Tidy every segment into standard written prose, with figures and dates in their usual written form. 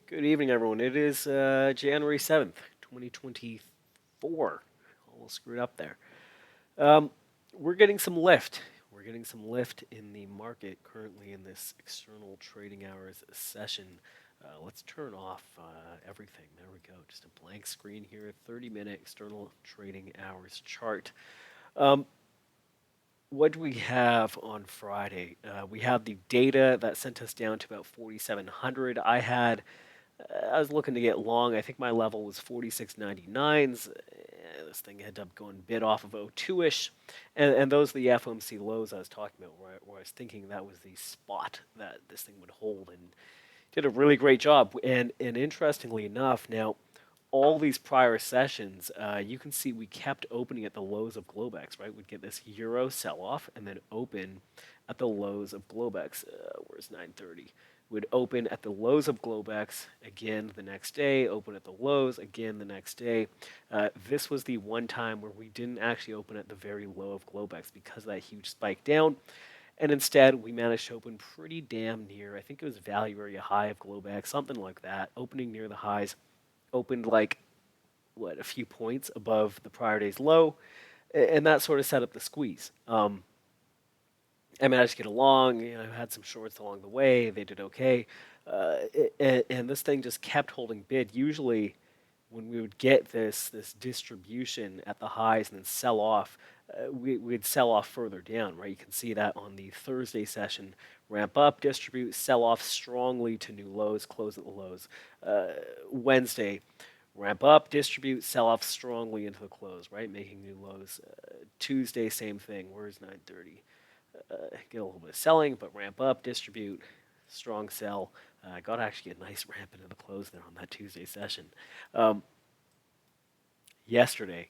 Good evening, everyone. It is January 7th, 2024. Almost screwed up there. Um, we're getting some lift. We're getting some lift in the market currently in this external trading hours session. Let's turn off everything. There we go. Just a blank screen here. 30-minute external trading hours chart. Um, what do we have on Friday? We have the data that sent us down to about 4,700. I was looking to get long. I think my level was 46.99s. This thing ended up going bid off of 02-ish. And those are the FOMC lows I was talking about, where I was thinking that was the spot that this thing would hold. And did a really great job. And interestingly enough, now, all these prior sessions, you can see we kept opening at the lows of Globex, right? We'd get this euro sell-off and then open at the lows of Globex. Where's 930? Would open at the lows of Globex again the next day, open at the lows again the next day. This was the one time where we didn't actually open at the very low of Globex because of that huge spike down. And instead, we managed to open pretty damn near, I think it was value area high of Globex, something like that, opening near the highs, opened like, a few points above the prior day's low, and that sort of set up the squeeze. I managed to get along. I had some shorts along the way. They did okay, and this thing just kept holding bid. Usually, when we would get this distribution at the highs and then sell off, we'd sell off further down. Right, you can see that on the Thursday session. Ramp up, distribute, sell off strongly to new lows, close at the lows. Wednesday, ramp up, distribute, sell off strongly into the close, right? Making new lows. Tuesday, same thing. Where's 930? Get a little bit of selling, but ramp up, distribute, strong sell. Got actually a nice ramp into the close there on that Tuesday session. Um, Yesterday,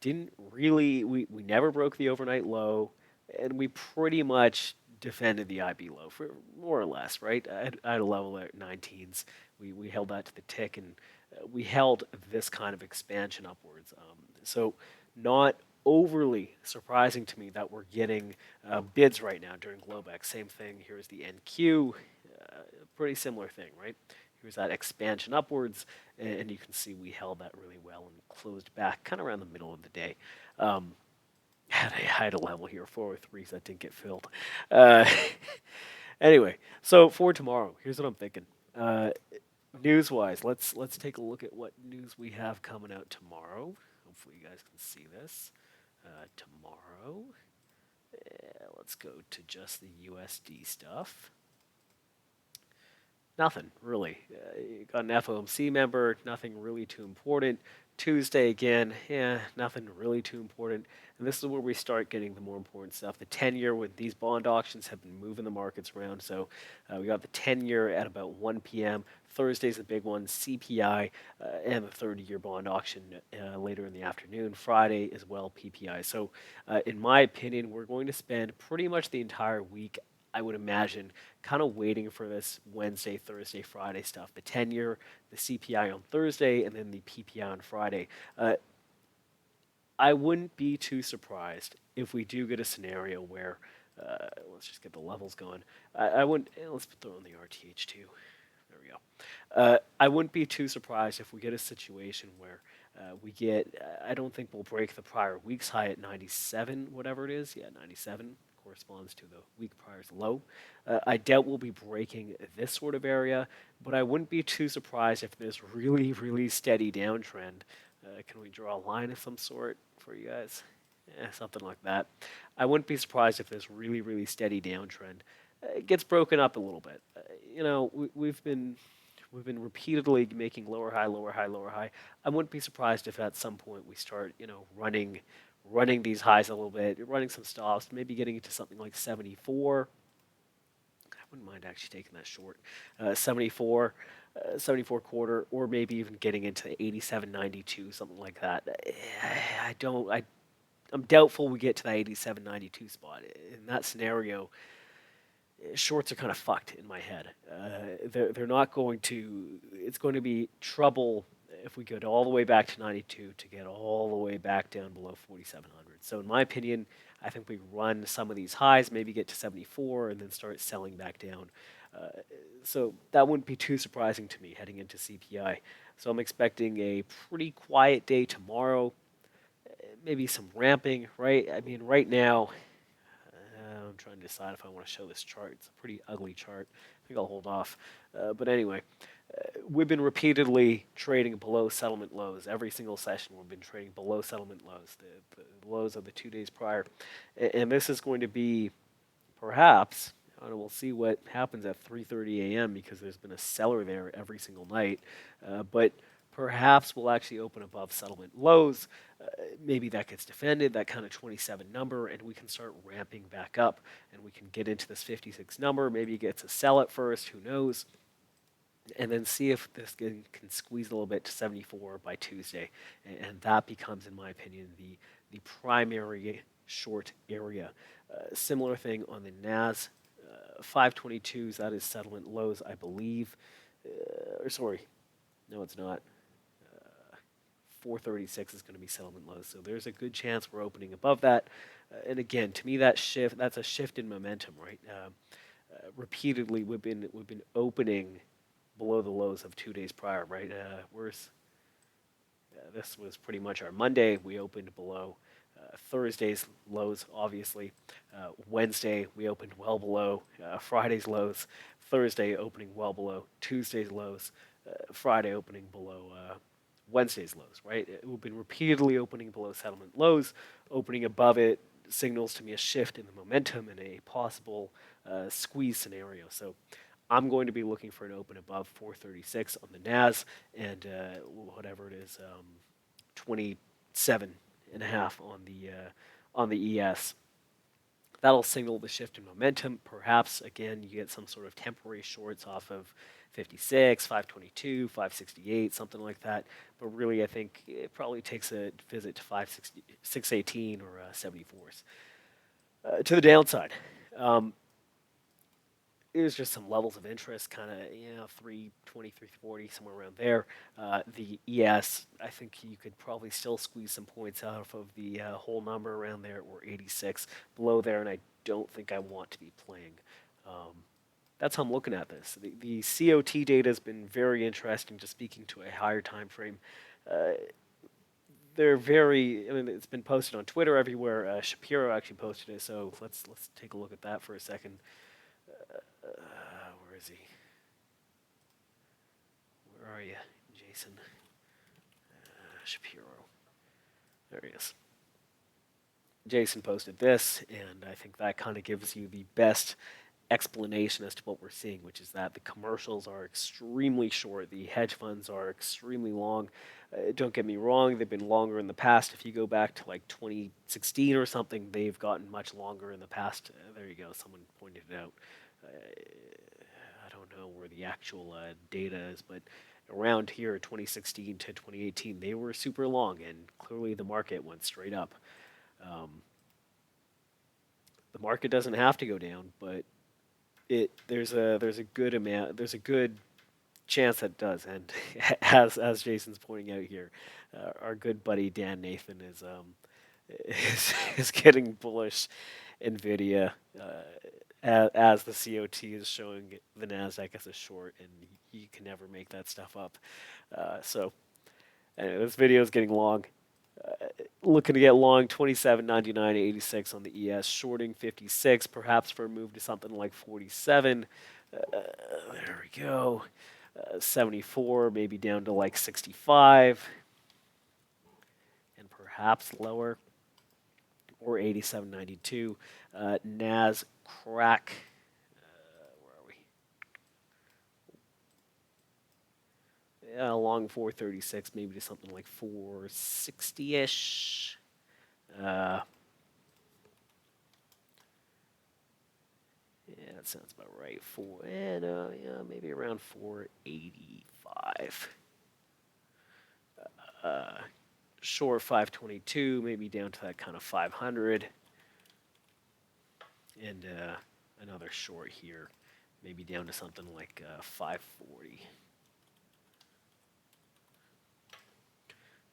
didn't really, we never broke the overnight low, and we pretty much defended the IB low for more or less, right? I had a level at 19s. We held that to the tick, and we held this kind of expansion upwards. So not overly surprising to me that we're getting bids right now during Globex. Same thing. Here's the NQ. Pretty similar thing, right? Here's that expansion upwards, and you can see we held that really well and closed back kind of around the middle of the day. I had a level here, 403s that didn't get filled. Uh, anyway, so for tomorrow, here's what I'm thinking. News-wise, let's take a look at what news we have coming out tomorrow. Hopefully, you guys can see this. Tomorrow, let's go to just the USD stuff. Nothing really. You got an FOMC member, nothing really too important. Tuesday again, nothing really too important. And this is where we start getting the more important stuff. The 10-year with these bond auctions have been moving the markets around. So we got the 10-year at about 1 p.m. Thursday's a big one, CPI, and the 30-year bond auction later in the afternoon. Friday as well, PPI. So in my opinion, we're going to spend pretty much the entire week, I would imagine, kind of waiting for this Wednesday, Thursday, Friday stuff. The 10-year, the CPI on Thursday, and then the PPI on Friday. I wouldn't be too surprised if we do get a scenario where, let's just get the levels going. I wouldn't, let's throw in the RTH too. There we go. I wouldn't be too surprised if we get a situation where we get, I don't think we'll break the prior week's high at 97, whatever it is. Yeah, 97 corresponds to the week prior's low. I doubt we'll be breaking this sort of area, but I wouldn't be too surprised if there's really, really steady downtrend. Can we draw a line of some sort for you guys? Something like that. I wouldn't be surprised if there's really, really steady downtrend. It gets broken up a little bit. We've been repeatedly making lower high, lower high, lower high. I wouldn't be surprised if at some point we start, running these highs a little bit, running some stops, maybe getting into something like 74. I wouldn't mind actually taking that short. 74, 74 quarter, or maybe even getting into 87.92, something like that. I'm doubtful we get to that 87.92 spot. In that scenario, shorts are kind of fucked in my head. They're not going to. It's going to be trouble if we go all the way back to 92 to get all the way back down below 4,700. So in my opinion, I think we run some of these highs, maybe get to 74, and then start selling back down. So that wouldn't be too surprising to me heading into CPI. So I'm expecting a pretty quiet day tomorrow, maybe some ramping, right? I mean, right now, I'm trying to decide if I want to show this chart. It's a pretty ugly chart. I think I'll hold off. But anyway, we've been repeatedly trading below settlement lows. Every single session, we've been trading below settlement lows, the lows of the 2 days prior. And this is going to be perhaps, and we'll see what happens at 3:30 a.m. because there's been a seller there every single night. But perhaps we'll actually open above settlement lows. Maybe that gets defended, that kind of 27 number, and we can start ramping back up, and we can get into this 56 number. Maybe it gets a sell at first, who knows? And then see if this can squeeze a little bit to 74 by Tuesday. And that becomes, in my opinion, the primary short area. Similar thing on the NAS, 522s, that is settlement lows, I believe. Or sorry, no, it's not. 436 is going to be settlement lows. So there's a good chance we're opening above that. And again, to me, that's a shift in momentum, right? Repeatedly, we've been opening below the lows of 2 days prior, right? This was pretty much our Monday. We opened below Thursday's lows, obviously. Wednesday, we opened well below Friday's lows. Thursday, opening well below Tuesday's lows. Friday, opening below Wednesday's lows, right? We've been repeatedly opening below settlement lows. Opening above it signals to me a shift in the momentum and a possible squeeze scenario. So I'm going to be looking for an open above 436 on the NAS and whatever it is, 27.5 on the ES. That'll signal the shift in momentum. Perhaps, again, you get some sort of temporary shorts off of 56, 522, 568, something like that. But really, I think it probably takes a visit to 560, 618 or 74s. To the downside, there's just some levels of interest, kind of, 320, 340, somewhere around there. The ES, I think you could probably still squeeze some points out of the whole number around there, or 86 below there, and I don't think I want to be playing. That's how I'm looking at this. The COT data has been very interesting, just speaking to a higher time frame. They're very, I mean, it's been posted on Twitter everywhere. Shapiro actually posted it, so let's take a look at that for a second. Where is he? Where are you, Jason? Shapiro. There he is. Jason posted this, and I think that kind of gives you the best explanation as to what we're seeing, which is that the commercials are extremely short. The hedge funds are extremely long. Don't get me wrong, they've been longer in the past. If you go back to like 2016 or something, they've gotten much longer in the past. There you go, someone pointed it out. I don't know where the actual data is, but around here, 2016 to 2018, they were super long, and clearly the market went straight up. The market doesn't have to go down, but there's a good chance that it does. And as Jason's pointing out here, our good buddy Dan Nathan is getting bullish Nvidia as the COT is showing the Nasdaq as a short, and you can never make that stuff up. So anyway, this video is getting long. Looking to get long 27.99.86 on the ES, shorting 56, perhaps for a move to something like 47. There we go. 74, maybe down to like 65, and perhaps lower, or 87.92. NAS crack. Where are we? Yeah, along 436, maybe to something like 460-ish. Yeah, that sounds about right. Maybe around 485. Short 522, maybe down to that kind of 500. And another short here, maybe down to something like 540.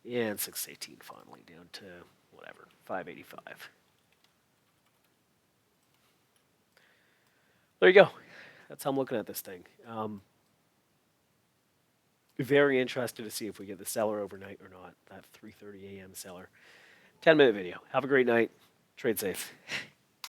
And 618 finally down to whatever, 585. There you go. That's how I'm looking at this thing. Very interested to see if we get the seller overnight or not. That 3:30 a.m. seller. 10-minute video. Have a great night. Trade safe.